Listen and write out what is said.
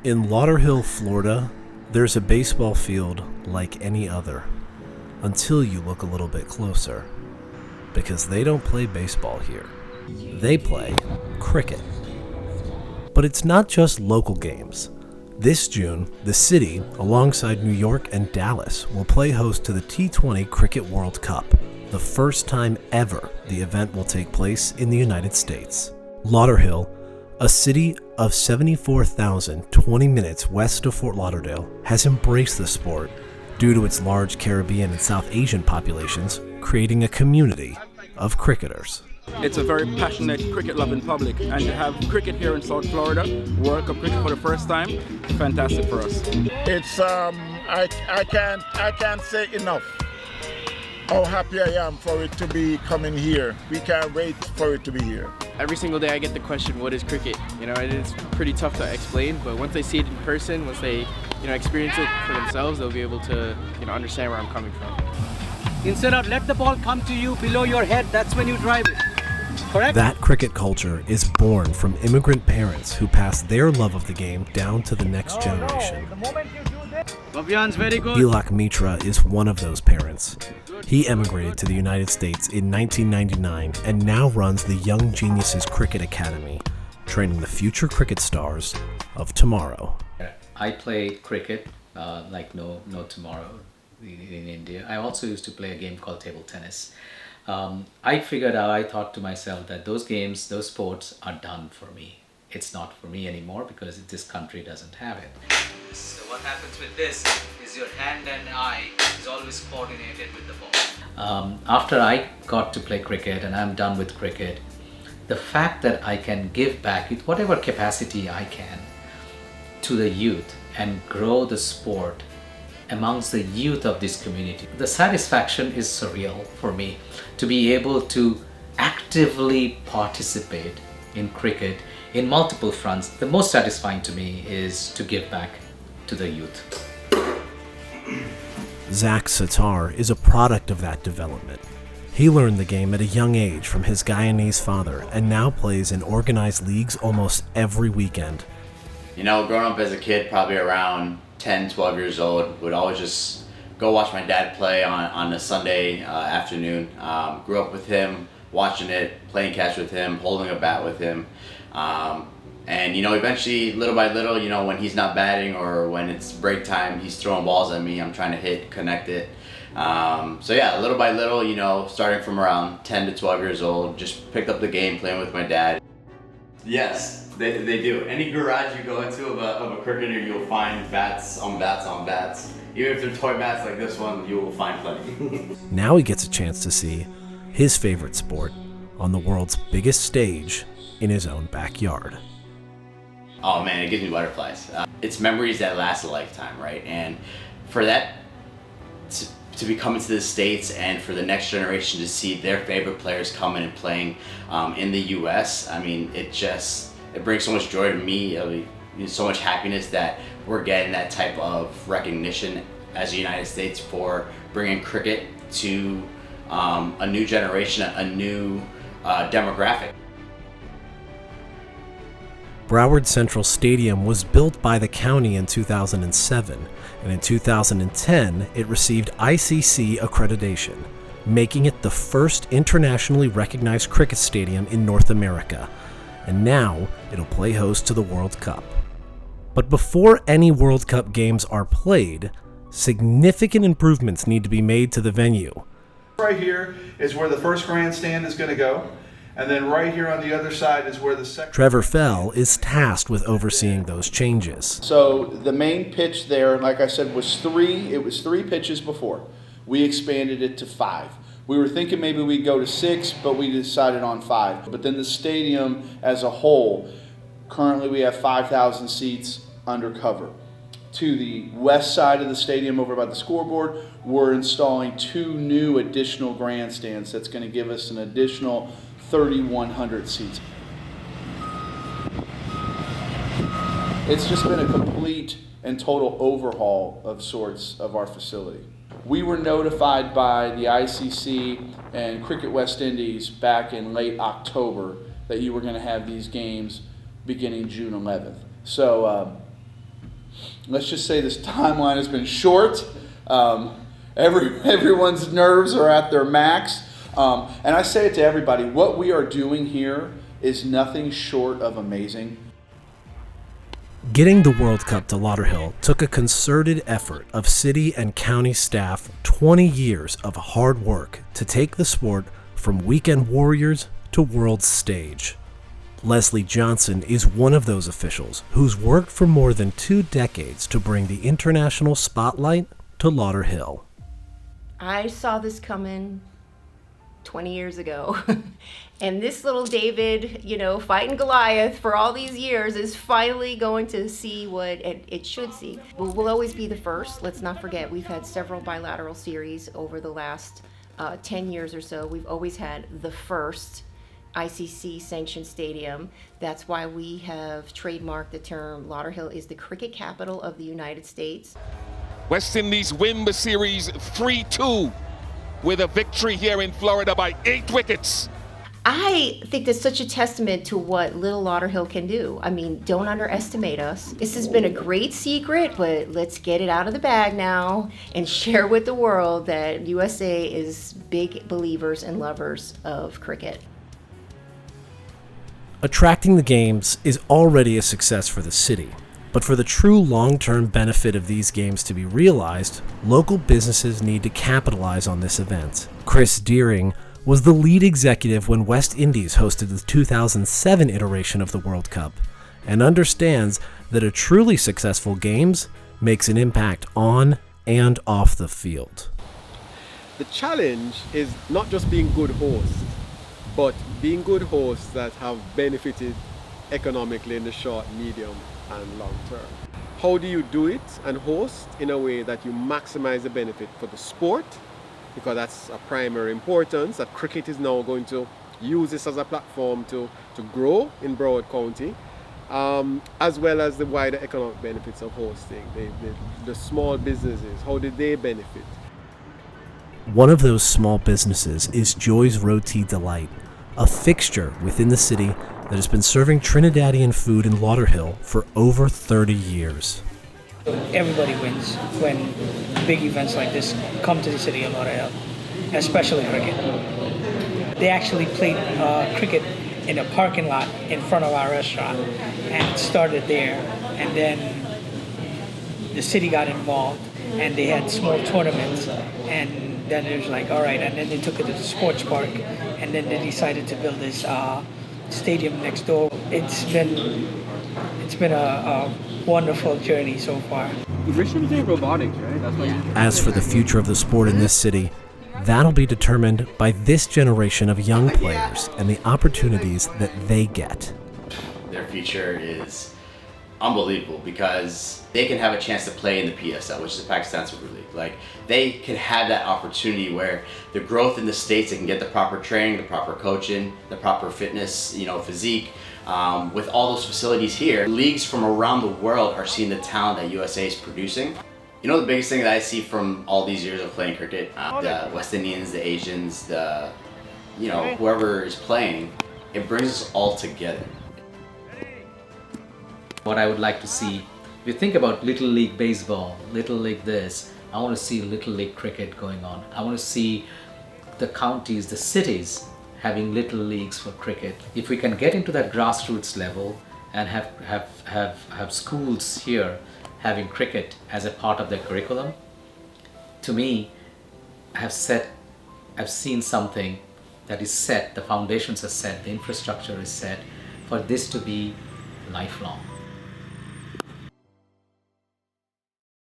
In Lauderhill, Florida, there's a baseball field like any other, until you look a little bit closer. Because they don't play baseball here. They play cricket. But it's not just local games. This June, the city, alongside New York and Dallas, will play host to the T20 Cricket World Cup, the first time ever the event will take place in the United States. Lauderhill, a city of 74,000 20 minutes west of Fort Lauderdale, has embraced the sport due to its large Caribbean and South Asian populations, creating a community of cricketers. It's a very passionate cricket-loving public, and to have cricket here in South Florida, World Cup cricket for the first time, fantastic for us. It's I can't say enough how happy I am for it to be coming here. We can't wait for it to be here. Every single day I get the question, what is cricket? And it's pretty tough to explain, but once they see it in person, once they experience it for themselves, they'll be able to understand where I'm coming from. Instead of let the ball come to you below your head, that's when you drive it. Correct? That cricket culture is born from immigrant parents who pass their love of the game down to the next generation. Bhavyan's very good. Ilak Mitra is one of those parents. He emigrated to the United States in 1999 and now runs the Young Geniuses Cricket Academy, training the future cricket stars of tomorrow. I play cricket like no tomorrow in India. I also used to play a game called table tennis. I thought to myself that those games, those sports are done for me. It's not for me anymore because this country doesn't have it. So what happens with this is your hand and eye is always coordinated with the ball. After I got to play cricket and I'm done with cricket, the fact that I can give back with whatever capacity I can to the youth and grow the sport amongst the youth of this community. The satisfaction is surreal for me to be able to actively participate in cricket in multiple fronts. The most satisfying to me is to give back to the youth. Zach Satar is a product of that development. He learned the game at a young age from his Guyanese father and now plays in organized leagues almost every weekend. Growing up as a kid, probably around 10, 12 years old, would always just go watch my dad play on a Sunday afternoon. Grew up with him, watching it, playing catch with him, holding a bat with him. And eventually, little by little, when he's not batting or when it's break time, he's throwing balls at me. I'm trying to hit, connect it. Little by little, starting from around 10 to 12 years old, just picked up the game playing with my dad. Yes. They do. Any garage you go into of a cricketer, you'll find bats on bats on bats. Even if they're toy bats like this one, you will find plenty. Now he gets a chance to see his favorite sport on the world's biggest stage in his own backyard. Oh man, it gives me butterflies. It's memories that last a lifetime, right? And for that to be coming to the States and for the next generation to see their favorite players coming and playing in the US, I mean, it brings so much joy to me, so much happiness that we're getting that type of recognition as the United States for bringing cricket to a new generation, a new demographic. Broward Central Stadium was built by the county in 2007, and in 2010 it received ICC accreditation, making it the first internationally recognized cricket stadium in North America. And now it'll play host to the World Cup. But before any World Cup games are played, significant improvements need to be made to the venue. Right here is where the first grandstand is going to go, and then right here on the other side is where the second. Trevor Fell is tasked with overseeing those changes. So the main pitch there, like I said, was three pitches before. We expanded it to 5. We were thinking maybe we'd go to 6, but we decided on 5. But then the stadium as a whole, currently we have 5,000 seats under cover. To the west side of the stadium over by the scoreboard, we're installing 2 new additional grandstands. That's going to give us an additional 3,100 seats. It's just been a complete and total overhaul of sorts of our facility. We were notified by the ICC and Cricket West Indies back in late October that you were going to have these games beginning June 11th. So let's just say this timeline has been short. Everyone's nerves are at their max. And I say it to everybody, what we are doing here is nothing short of amazing. Getting the World Cup to Lauderhill took a concerted effort of city and county staff, 20 years of hard work to take the sport from weekend warriors to world stage. Leslie Johnson is one of those officials who's worked for more than 2 decades to bring the international spotlight to Lauderhill. I saw this coming 20 years ago. And this little David, fighting Goliath for all these years is finally going to see what it should see. We'll always be the first. Let's not forget, we've had several bilateral series over the last 10 years or so. We've always had the first ICC sanctioned stadium. That's why we have trademarked the term Lauderhill is the cricket capital of the United States. West Indies win the series 3-2 with a victory here in Florida by 8 wickets. I think that's such a testament to what little Lauderhill can do. I mean, don't underestimate us. This has been a great secret, but let's get it out of the bag now and share with the world that USA is big believers and lovers of cricket. Attracting the games is already a success for the city, but for the true long-term benefit of these games to be realized, local businesses need to capitalize on this event. Chris Deering was the lead executive when West Indies hosted the 2007 iteration of the World Cup, and understands that a truly successful games makes an impact on and off the field. The challenge is not just being good hosts, but being good hosts that have benefited economically in the short, medium, and long term. How do you do it and host in a way that you maximize the benefit for the sport, because that's a primary importance, that cricket is now going to use this as a platform to grow in Broward County, as well as the wider economic benefits of hosting. The small businesses, how did they benefit? One of those small businesses is Joy's Roti Delight, a fixture within the city that has been serving Trinidadian food in Lauderhill for over 30 years. Everybody wins when big events like this come to the city of Lauderhill, especially cricket. They actually played cricket in a parking lot in front of our restaurant, and it started there, and then the city got involved and they had small tournaments, and then it was like, all right, and then they took it to the sports park, and then they decided to build this stadium next door. It's been a wonderful journey so far. Richard's doing robotics, right? That's why. As for the future of the sport in this city, that'll be determined by this generation of young players and the opportunities that they get. Their future is unbelievable because they can have a chance to play in the PSL, which is the Pakistan Super League. Like, they can have that opportunity where the growth in the States, they can get the proper training, the proper coaching, the proper fitness, physique. With all those facilities here, leagues from around the world are seeing the talent that USA is producing. The biggest thing that I see from all these years of playing cricket, the West Indians, the Asians, whoever is playing, it brings us all together. What I would like to see, if you think about Little League Baseball, Little League this, I want to see Little League Cricket going on. I want to see the counties, the cities having little leagues for cricket. If we can get into that grassroots level and have schools here having cricket as a part of their curriculum, to me, I've seen something that is set, the foundations are set, the infrastructure is set for this to be lifelong.